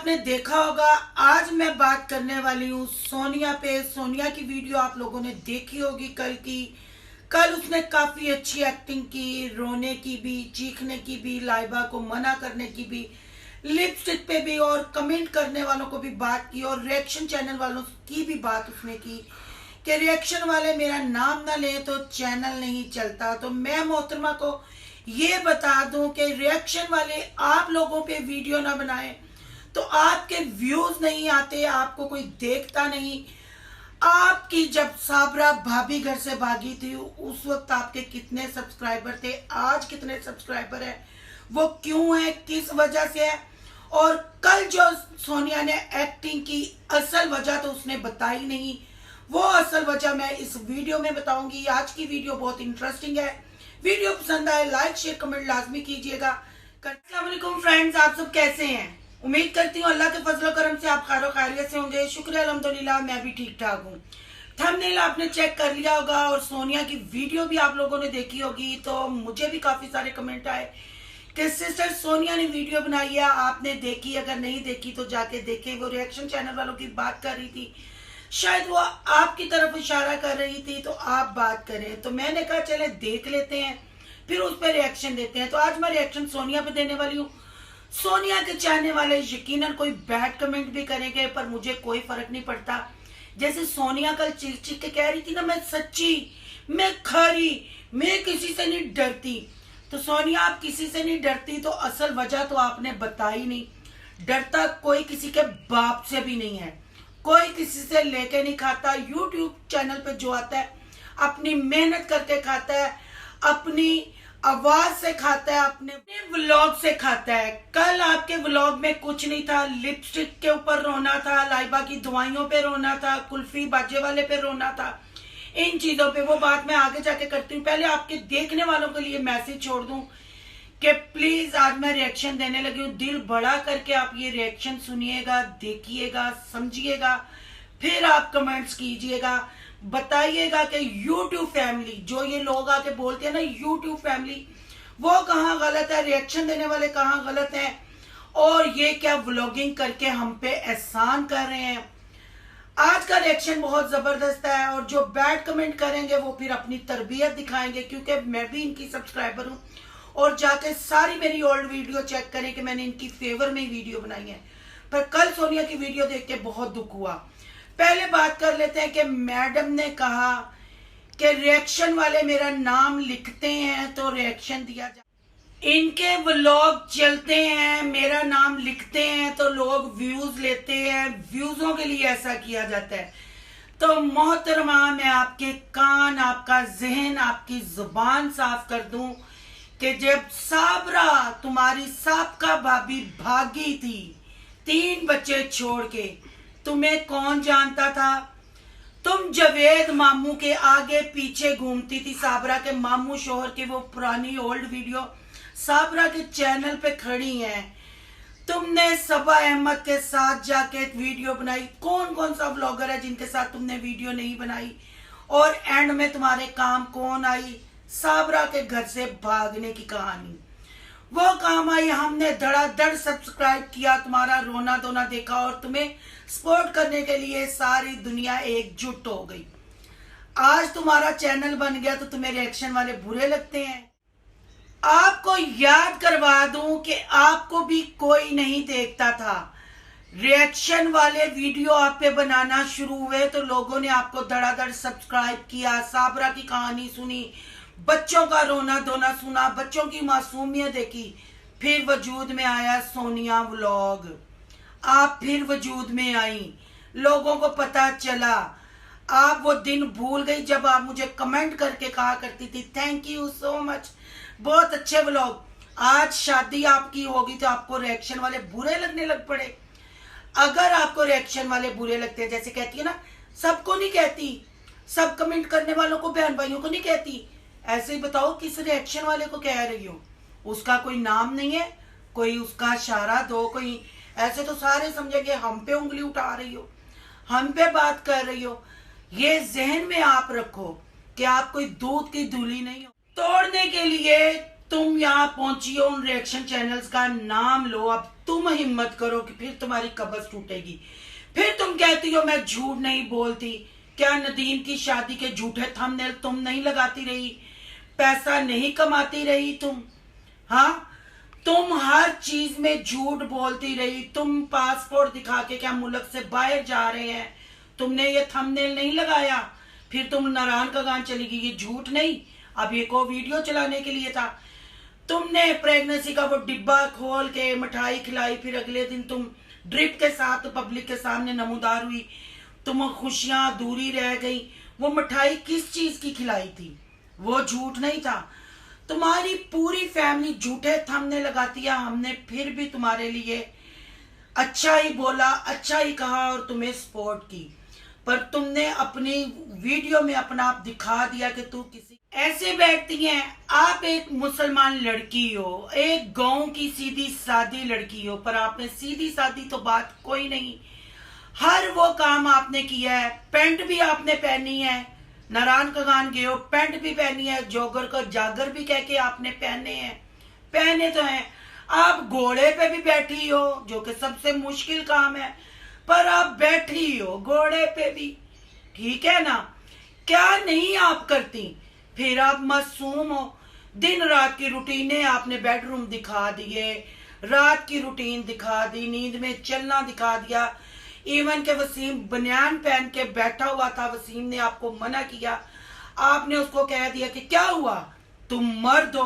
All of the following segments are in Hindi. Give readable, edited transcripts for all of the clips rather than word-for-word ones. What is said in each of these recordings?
आपने देखा होगा, आज मैं बात करने वाली हूँ सोनिया पे। सोनिया की वीडियो आप लोगों ने देखी होगी कल की। कल उसने काफी अच्छी एक्टिंग की, रोने की भी, चीखने की भी, लाइबा को मना करने की भी, लिपस्टिक पे भी, और कमेंट करने वालों को भी बात की, और रिएक्शन चैनल वालों की भी बात उसने की कि रिएक्शन वाले मेरा नाम ना लें तो चैनल नहीं चलता। तो मैं मोहतरमा को ये बता दूं कि रिएक्शन वाले आप लोगों पे वीडियो ना बनाएं तो आपके व्यूज नहीं आते, आपको कोई देखता नहीं। आपकी जब साबरा भाभी घर से भागी थी उस वक्त आपके कितने सब्सक्राइबर थे, आज कितने सब्सक्राइबर है, वो क्यों है, किस वजह से है। और कल जो सोनिया ने एक्टिंग की असल वजह तो उसने बताई नहीं, वो असल वजह मैं इस वीडियो में बताऊंगी। आज की वीडियो बहुत इंटरेस्टिंग है। वीडियो पसंद आए लाइक शेयर कमेंट लाजमी कीजिएगा। अस्सलाम वालेकुम फ्रेंड्स, आप सब कैसे हैं? उम्मीद करती हूँ अल्लाह के फजल करम से आप खैर खैरियत से होंगे। शुक्र अल्हम्दुलिल्लाह मैं भी ठीक ठाक हूँ। थंबनेल आपने चेक कर लिया होगा और सोनिया की वीडियो भी आप लोगों ने देखी होगी। तो मुझे भी काफी सारे कमेंट आए कि सिस्टर सोनिया ने वीडियो बनाई है, आपने देखी? अगर नहीं देखी तो जाके देखें। वो रिएक्शन चैनल वालों की बात कर रही थी, शायद वो आपकी तरफ इशारा कर रही थी तो आप बात करें। तो मैंने कहा चले देख लेते हैं, फिर उस पर रिएक्शन देते हैं। तो आज मैं रिएक्शन सोनिया पे देने वाली हूँ। सोनिया के चाहने वाले यकीनन कोई बैड कमेंट भी करेंगे, पर मुझे कोई फर्क नहीं पड़ता। जैसे सोनिया कल चिक चिक के कह रही थी ना, मैं सच्ची, मैं खरी, मैं किसी से नहीं डरती। तो सोनिया आप किसी से नहीं डरती तो असल वजह तो आपने बताई नहीं। डरता कोई किसी के बाप से भी नहीं है, कोई किसी से लेके नहीं खाता। यूट्यूब चैनल पे जो आता है अपनी मेहनत करके खाता है, अपनी आवाज से खाता है, अपने व्लॉग से खाता है। कल आपके व्लॉग में कुछ नहीं था, लिपस्टिक के ऊपर रोना था, लाइबा की दवाइयों पे रोना था, कुल्फी बाजे वाले पे रोना था, इन चीजों पे। वो बात मैं आगे जाके करती हूँ। पहले आपके देखने वालों के लिए मैसेज छोड़ दूं कि प्लीज आज मैं रिएक्शन देने लगी हूँ। दिल बड़ा करके आप ये रिएक्शन सुनिएगा, देखिएगा, समझिएगा, फिर आप कमेंट्स कीजिएगा, बताइएगा कि YouTube फैमिली, जो ये लोग आके बोलते हैं ना YouTube फैमिली, वो कहाँ गलत है, रिएक्शन देने वाले कहाँ गलत हैं, और ये क्या व्लॉगिंग करके हम पे एहसान कर रहे हैं। आज का रिएक्शन बहुत जबरदस्त है, और जो बैड कमेंट करेंगे वो फिर अपनी तरबियत दिखाएंगे, क्योंकि मैं भी इनकी सब्सक्राइबर हूँ। और जाके सारी मेरी ओल्ड वीडियो चेक करें कि मैंने इनकी फेवर में वीडियो बनाई है। पर कल सोनिया की वीडियो देख के बहुत दुख हुआ। पहले बात कर लेते हैं कि मैडम ने कहा कि रिएक्शन वाले मेरा नाम लिखते हैं तो रिएक्शन दिया जाए, इनके व्लॉग चलते हैं, मेरा नाम लिखते हैं तो लोग व्यूज लेते हैं, व्यूजों के लिए ऐसा किया जाता है। तो मोहतरमा मैं आपके कान, आपका जहन, आपकी जुबान साफ कर दूं कि जब साबरा तुम्हारी साबका भाभी भागी थी 3 बच्चे छोड़ के, तुम्हें कौन जानता था? तुम जावेद मामू के आगे पीछे घूमती थी। साबरा के मामू शोहर की वो पुरानी ओल्ड वीडियो साबरा के चैनल पे खड़ी है। तुमने सबा अहमद के साथ जाके वीडियो बनाई। कौन कौन सा ब्लॉगर है जिनके साथ तुमने वीडियो नहीं बनाई? और एंड में तुम्हारे काम कौन आई? साबरा के घर से भागने की कहानी, वो काम आई। हमने धड़ाधड़ सब्सक्राइब किया, तुम्हारा रोना धोना देखा, और तुम्हें सपोर्ट करने के लिए सारी दुनिया एकजुट हो गई। आज तुम्हारा चैनल बन गया तो तुम्हें रिएक्शन वाले बुरे लगते हैं। आपको याद करवा दूं कि आपको भी कोई नहीं देखता था। रिएक्शन वाले वीडियो आप पे बनाना शुरू हुए तो लोगों ने आपको धड़ाधड़ सब्सक्राइब किया, साबरा की कहानी सुनी, बच्चों का रोना धोना सुना, बच्चों की मासूमियत देखी, फिर वजूद में आया सोनिया व्लॉग। आप फिर वजूद में आई, लोगों को पता चला। आप वो दिन भूल गई जब आप मुझे कमेंट करके कहा करती थी थैंक यू सो मच, बहुत अच्छे व्लॉग। आज शादी आपकी होगी तो आपको रिएक्शन वाले बुरे लगने लग पड़े। अगर आपको रिएक्शन वाले बुरे लगते हैं, जैसे कहती है ना, सबको नहीं कहती, सब कमेंट करने वालों को, बहन भाइयों को नहीं कहती, ऐसे ही बताओ किस रिएक्शन वाले को कह रही हो। उसका कोई नाम नहीं है, कोई उसका इशारा दो, कोई ऐसे तो सारे समझेंगे हम पे उंगली उठा रही हो, हम पे बात कर रही हो। ये जहन में आप रखो कि आप कोई दूध की धूली नहीं हो। तोड़ने के लिए तुम यहाँ पहुंची हो, उन रिएक्शन चैनल्स का नाम लो। अब तुम हिम्मत करो कि फिर तुम्हारी कब्ज टूटेगी। फिर तुम कहती हो मैं झूठ नहीं बोलती। क्या नदीम की शादी के झूठे थंबनेल तुम नहीं लगाती रही? पैसा नहीं कमाती रही तुम? हाँ, तुम हर चीज में झूठ बोलती रही। तुम पासपोर्ट दिखा के क्या मुल्क से बाहर जा रहे हैं, तुमने ये थंबनेल नहीं लगाया। फिर तुम नारायण का गान चली गई, ये झूठ नहीं, अब ये को वीडियो चलाने के लिए था। तुमने प्रेगनेंसी का वो डिब्बा खोल के मिठाई खिलाई, फिर अगले दिन तुम ड्रिप के साथ पब्लिक के सामने नमूदार हुई। तुम खुशियां दूरी रह गई। वो मिठाई किस चीज की खिलाई थी? वो झूठ नहीं था। तुम्हारी पूरी फैमिली झूठे थंबनेल लगाती है। हमने फिर भी तुम्हारे लिए अच्छा ही बोला, अच्छा ही कहा और तुम्हें सपोर्ट की। पर तुमने अपनी वीडियो में अपना आप दिखा दिया कि तू किसी ऐसे बैठती हैं। आप एक मुसलमान लड़की हो, एक गांव की सीधी सादी लड़की हो, पर आपने सीधी सादी तो बात कोई नहीं। हर वो काम आपने किया है। पैंट भी आपने पहनी है, नारायण का गान गए हो, पैंट भी पहनी है, जोगर को जागर भी कह के आपने पहने तो हैं। आप घोड़े पे भी बैठी हो, जो कि सबसे मुश्किल काम है, पर आप बैठी हो घोड़े पे भी, ठीक है ना? क्या नहीं आप करती? फिर आप मासूम हो। दिन रात की रूटीनें आपने बेडरूम दिखा दिए, रात की रूटीन दिखा दी, नींद में चलना दिखा दिया। इवन के वसीम बनियान पहन के बैठा हुआ था, वसीम ने आपको मना किया। आपने उसको कह दिया कि क्या हुआ, तुम मर्द हो,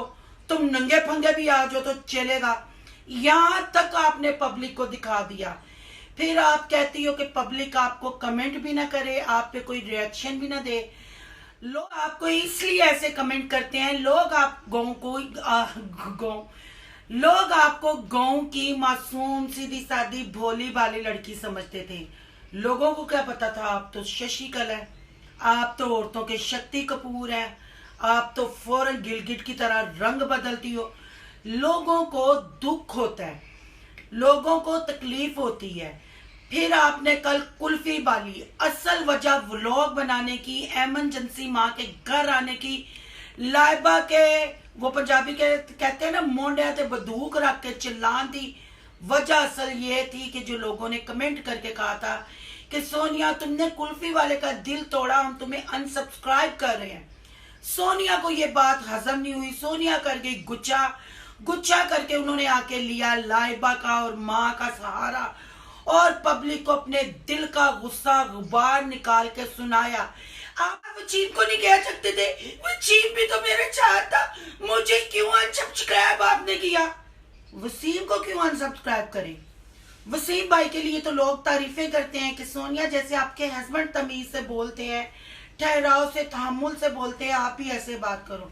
तुम नंगे फंगे भी आ जाओ तो चलेगा। यहां तक आपने पब्लिक को दिखा दिया। फिर आप कहती हो कि पब्लिक आपको कमेंट भी ना करे, आप पे कोई रिएक्शन भी ना दे। लोग आपको इसलिए ऐसे कमेंट करते हैं, लोग आपको गांव की मासूम सीधी सादी भोली भाली लड़की समझते थे। लोगों को क्या पता था आप तो शशि कल है, आप तो औरतों के शक्ति कपूर है, आप तो फौरन गिलगिट की तरह रंग बदलती हो। लोगों को दुख होता है, लोगों को तकलीफ होती है। फिर आपने कल कुल्फी वाली असल वजह व्लॉग बनाने की, एमरजेंसी माँ के घर आने की, लाइबा के वो पंजाबी के कहते हैं ना मोंडे ते बंदूक रख के चिल्लान दी वजह असल ये थी कि जो लोगों ने कमेंट करके कहा था कि सोनिया तुमने कुल्फी वाले का दिल तोड़ा, हम तुम्हें अनसब्सक्राइब कर रहे हैं। सोनिया को ये बात हजम नहीं हुई। सोनिया कर गई गुच्छा करके उन्होंने आके लिया लाइबा का और माँ का सहारा और पब्लिक को अपने दिल का गुस्सा गुबार निकाल के सुनाया। आप वसीम को नहीं कह सकते थे? वसीम भी तो मेरे साथ था, मुझे क्यों अनसब्सक्राइब आपने किया? वसीम को क्यों अनसब्सक्राइब करें? वसीम भाई के लिए तो लोग तारीफें करते हैं कि सोनिया जैसे आपके हस्बैंड तमीज से बोलते हैं, ठहराव से, तहम्मुल से बोलते हैं, आप ही ऐसे बात करो।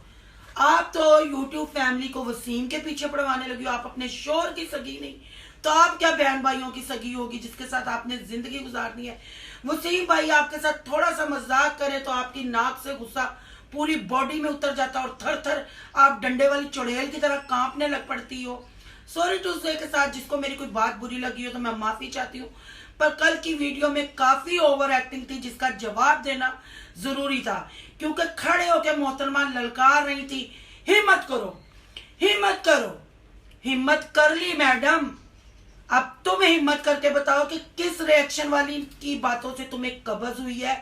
आप तो यूट्यूब फैमिली को वसीम के पीछे पड़वाने लगी हो। आप अपने शोहर की सगी नहीं तो आप क्या बहन भाइयों की सगी होगी जिसके साथ आपने जिंदगी गुजारनी है। वसीम भाई आपके साथ थोड़ा सा मजाक करे तो आपकी नाक से गुस्सा पूरी बॉडी में उतर जाता और थर थर आप डंडे वाली चुड़ैल की तरह कांपने लग पड़ती हो। सॉरी टू से के साथ जिसको मेरी कोई बात बुरी लगी हो तो मैं माफी चाहती हूँ, पर कल की वीडियो में काफी ओवर एक्टिंग थी जिसका जवाब देना जरूरी था, क्योंकि खड़े होकर मोहतरमा ललकार रही थी हिम्मत करो, हिम्मत करो। हिम्मत कर ली मैडम, अब तुम हिम्मत करके बताओ कि किस रिएक्शन वाली की बातों से तुम्हें कब्ज हुई है।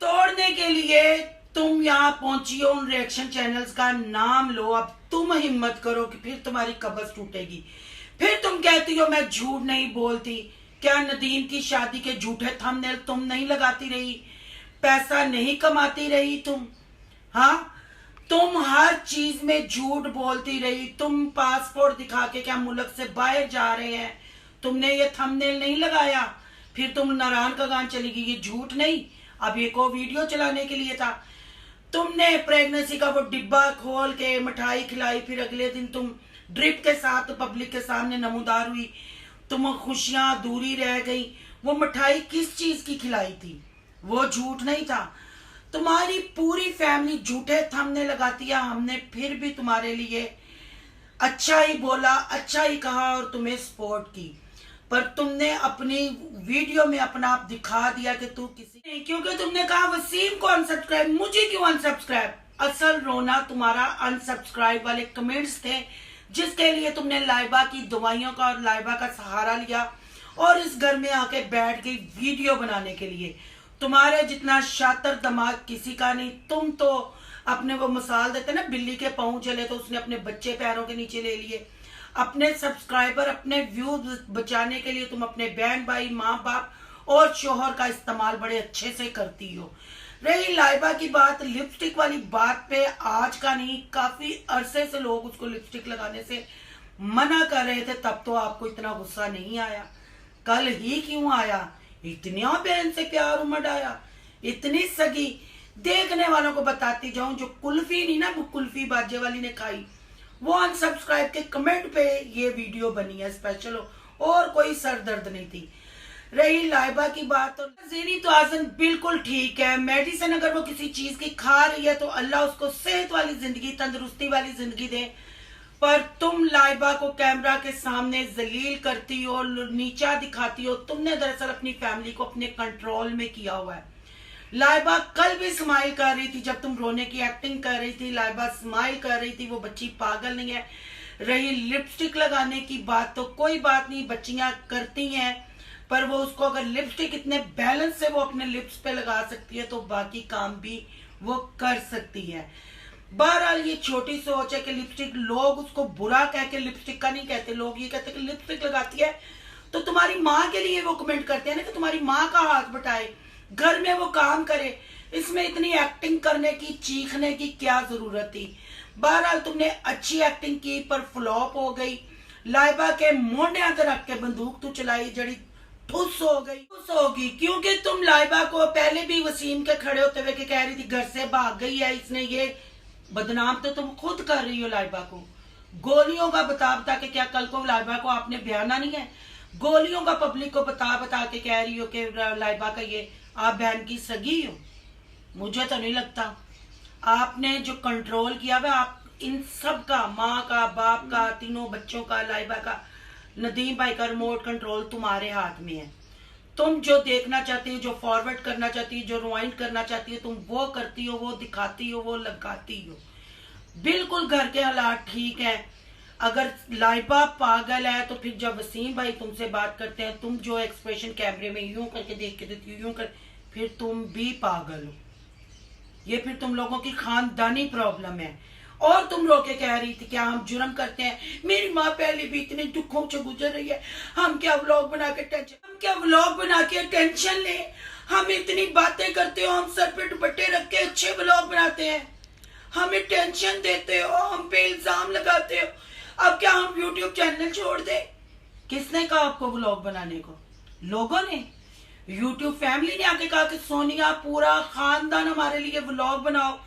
तोड़ने के लिए तुम यहाँ पहुंची हो, उन रिएक्शन चैनल्स का नाम लो। अब तुम हिम्मत करो कि फिर तुम्हारी कब्ज टूटेगी। फिर तुम कहती हो मैं झूठ नहीं बोलती। क्या नदीम की शादी के झूठे थंबनेल तुम नहीं लगाती रही? पैसा नहीं कमाती रही तुम? हाँ, तुम हर चीज में झूठ बोलती रही। तुम पासपोर्ट दिखा के क्या मुल्क से बाहर जा रहे हैं, तुमने ये थंबनेल नहीं लगाया। फिर तुम नारायण का गान चली गई, ये झूठ नहीं, अब ये को वीडियो चलाने के लिए था। तुमने प्रेगनेंसी का वो डिब्बा खोल के मिठाई खिलाई, फिर अगले दिन तुम ड्रिप के साथ पब्लिक के सामने नमूदार हुई। तुम खुशियां दूरी रह गई। वो मिठाई किस चीज की खिलाई थी? वो झूठ नहीं था। तुम्हारी पूरी फैमिली झूठे थंबनेल लगाती है। हमने फिर भी तुम्हारे लिए अच्छा ही बोला, अच्छा ही कहा और तुम्हें सपोर्ट की। पर तुमने अपनी वीडियो में अपना आप दिखा दिया कि तू किसी नहीं, क्योंकि तुमने कहा वसीम को अनसब्सक्राइब, मुझे क्यों अनसब्सक्राइब? असल रोना तुम्हारा अनसब्सक्राइब वाले कमेंट्स थे, जिसके लिए तुमने लाइबा की दवाइयों का और लाइबा का सहारा लिया और इस घर में आके बैठ गई वीडियो बनाने के लिए। तुम्हारे जितना शातिर दिमाग किसी का नहीं। तुम तो अपने वो मिसाल देते ना, बिल्ली के पाँव चले तो उसने अपने बच्चे पैरों के नीचे ले लिए। अपने सब्सक्राइबर, अपने व्यूज बचाने के लिए तुम अपने बहन भाई, माँ बाप और शोहर का इस्तेमाल बड़े अच्छे से करती हो। रही लाइबा की बात, लिपस्टिक वाली बात पे आज का नहीं, काफी अरसे से लोग उसको लिपस्टिक लगाने से मना कर रहे थे, तब तो आपको इतना गुस्सा नहीं आया। कल ही क्यों आया? इतना बहन से प्यार उमड़ आया, इतनी सगी। देखने वालों को बताती जाऊं, जो कुल्फी नहीं ना, वो कुल्फी बाजे वाली ने खाई, वो अनसब्सक्राइब के कमेंट पे ये वीडियो बनी है स्पेशल, और कोई सर दर्द नहीं थी। रही लाइबा की बात, तो ज़ेनी तो आजन बिल्कुल ठीक है। मेडिसिन अगर वो किसी चीज की खा रही है तो अल्लाह उसको सेहत वाली जिंदगी, तंदुरुस्ती वाली जिंदगी दे। पर तुम लाइबा को कैमरा के सामने जलील करती हो, नीचा दिखाती हो। तुमने दरअसल अपनी फैमिली को अपने कंट्रोल में किया हुआ है। लाइबा कल भी स्माइल कर रही थी जब तुम रोने की एक्टिंग कर रही थी। लाइबा स्माइल कर रही थी, वो बच्ची पागल नहीं है। रही लिपस्टिक लगाने की बात, तो कोई बात नहीं, बच्चियां करती हैं, पर वो उसको अगर लिपस्टिक इतने बैलेंस से वो अपने लिप्स पे लगा सकती है तो बाकी काम भी वो कर सकती है। बहरहाल ये छोटी सोच है कि लिपस्टिक, लोग उसको बुरा कह के लिपस्टिक का नहीं कहते, लोग ये कहते कि लिपस्टिक लगाती है तो तुम्हारी माँ के लिए वो कमेंट करते हैं ना कि तुम्हारी माँ का हाथ बटाए, घर में वो काम करे। इसमें इतनी एक्टिंग करने की, चीखने की क्या जरूरत थी? बहरहाल तुमने अच्छी एक्टिंग की पर फ्लॉप हो गई। लाइबा के मोंडे ते रख के बंदूक तू चलाई, जड़ी ठुस हो गई, ठुस होगी, क्योंकि तुम लाइबा को पहले भी वसीम के खड़े होते हुए कह रही थी घर से भाग गई है इसने, ये बदनाम तो तुम खुद कर रही हो लाइबा को। गोलियों का बता बता के, क्या कल को लाइबा को आपने बयाना नहीं है? गोलियों का पब्लिक को बता बता के कह रही हो कि लाइबा का ये, आप बहन की सगी हो? मुझे तो नहीं लगता। आपने जो कंट्रोल किया वह आप इन सब का, माँ का, बाप का, तीनों बच्चों का, लाइबा का, नदीम भाई का रिमोट कंट्रोल तुम्हारे हाथ में है। तुम जो देखना चाहती हो, जो फॉरवर्ड करना चाहती हो, जो रिवाइंड करना चाहती हो, तुम वो करती हो, वो दिखाती हो, वो लगाती हो। बिल्कुल घर के हालात ठीक है। अगर लाइबा पागल है तो फिर जब वसीम भाई तुमसे बात करते हैं, तुम जो एक्सप्रेशन कैमरे में यूं करके देख के देती हो, यूं कर, फिर तुम भी पागल हो। ये फिर तुम लोगों की खानदानी प्रॉब्लम है। और तुम रोके कह रही थी क्या हम जुर्म करते हैं? मेरी माँ पहले भी इतने दुखों से गुजर रही है, हम क्या व्लॉग बना के टेंशन ले? हम इतनी बातें करते हो, हम सर पे दुपट्टे रख के अच्छे व्लॉग बनाते हैं, हमें टेंशन देते हो, हम पे इल्जाम लगाते हो। अब क्या हम यूट्यूब चैनल छोड़ दे? किसने कहा आपको व्लॉग बनाने को? लोगों ने, यूट्यूब फैमिली ने आके कहा कि सोनिया पूरा खानदान हमारे लिए व्लॉग बनाओ,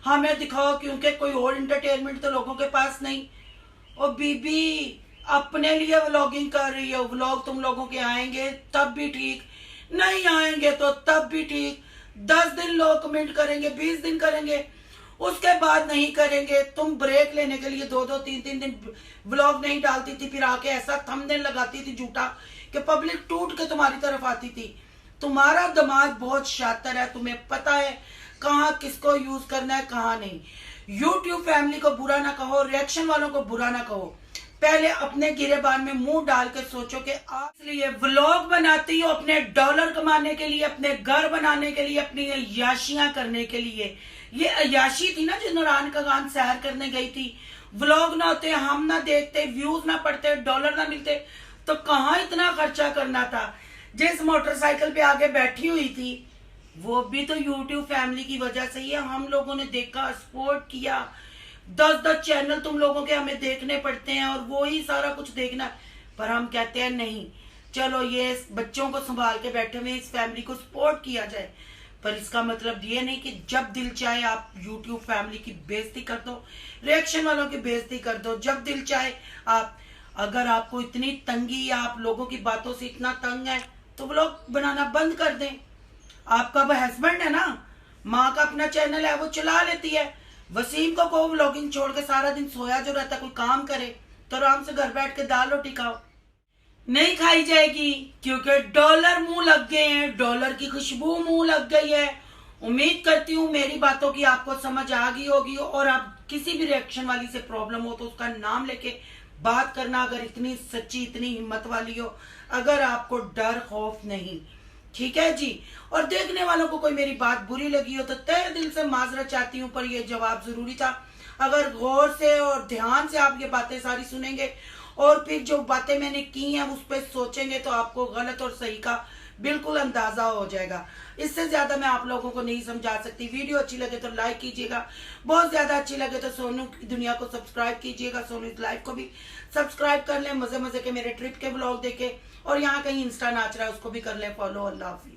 हमें दिखाओ, क्योंकि कोई और एंटरटेनमेंट तो लोगों के पास नहीं। और बीबी अपने लिए व्लॉगिंग कर रही हो, व्लॉग तुम लोगों के आएंगे तब भी ठीक, नहीं आएंगे तो तब भी ठीक। 10 दिन लोग कमेंट करेंगे, 20 दिन करेंगे, उसके बाद नहीं करेंगे। तुम ब्रेक लेने के लिए 2-2, 3-3 दिन व्लॉग नहीं डालती थी, फिर आके ऐसा थंबनेल लगाती थी झूठा कि पब्लिक टूट के तुम्हारी तरफ आती थी। तुम्हारा दिमाग बहुत शातिर है, तुम्हें पता है कहाँ किसको यूज करना है, कहाँ नहीं। यूट्यूब फैमिली को बुरा ना कहो, रिएक्शन वालों को बुरा ना कहो, पहले अपने गिरेबान में मुंह डाल के सोचो कि आप इसलिए व्लॉग बनाती हो अपने डॉलर कमाने के लिए, अपने घर बनाने के लिए, अपनी अय्याशियां करने के लिए। ये अय्याशी थी ना जो नूरान का गान सैर करने गई थी। व्लॉग ना होते, हम ना देखते, व्यूज ना पड़ते, डॉलर ना मिलते, तो कहाँ इतना खर्चा करना था। जिस मोटरसाइकिल पे आगे बैठी हुई थी वो भी तो यूट्यूब फैमिली की वजह से ही है। हम लोगों ने देखा, सपोर्ट किया। 10-10 चैनल तुम लोगों के हमें देखने पड़ते हैं और वो ही सारा कुछ देखना, पर हम कहते हैं नहीं, चलो ये बच्चों को संभाल के बैठे हुए, इस फैमिली को सपोर्ट किया जाए। पर इसका मतलब ये नहीं कि जब दिल चाहे आप यूट्यूब फैमिली की बेइज्जती कर दो, रिएक्शन वालों की बेइज्जती कर दो। जब दिल चाहे आप, अगर आपको इतनी तंगी या आप लोगों की बातों से इतना तंग है तो व्लॉग बनाना बंद कर दें। आपका वो हस्बैंड है ना, माँ का अपना चैनल है, वो चला लेती है। वसीम को व्लॉगिंग छोड़ के सारा दिन सोया जो रहता, कोई काम करे तो आराम से घर बैठ के दाल रोटी खाओ। नहीं खाई जाएगी क्योंकि डॉलर मुंह लग गए हैं, डॉलर की खुशबू मुंह लग गई है। उम्मीद करती हूँ मेरी बातों की आपको समझ आ गई होगी, और आप किसी भी रिएक्शन वाली से प्रॉब्लम हो तो उसका नाम लेके बात करना, अगर इतनी सच्ची इतनी हिम्मत वाली हो, अगर आपको डर खौफ नहीं। ठीक है जी। और देखने वालों को कोई मेरी बात बुरी लगी हो तो तहे दिल से माजरत चाहती हूँ, पर यह जवाब जरूरी था। अगर गौर से और ध्यान से आप ये बातें सारी सुनेंगे और फिर जो बातें मैंने की हैं उस पर सोचेंगे तो आपको गलत और सही का बिल्कुल अंदाजा हो जाएगा। इससे ज्यादा मैं आप लोगों को नहीं समझा सकती। वीडियो अच्छी लगे तो लाइक कीजिएगा, बहुत ज्यादा अच्छी लगे तो सोनू की दुनिया को सब्सक्राइब कीजिएगा, सोनू इस लाइफ को भी सब्सक्राइब कर लें, मजे मजे के मेरे ट्रिप के ब्लॉग देखे, और यहाँ कहीं इंस्टा नाच रहा है उसको भी कर लें फॉलो। अल्लाह हाफिज़।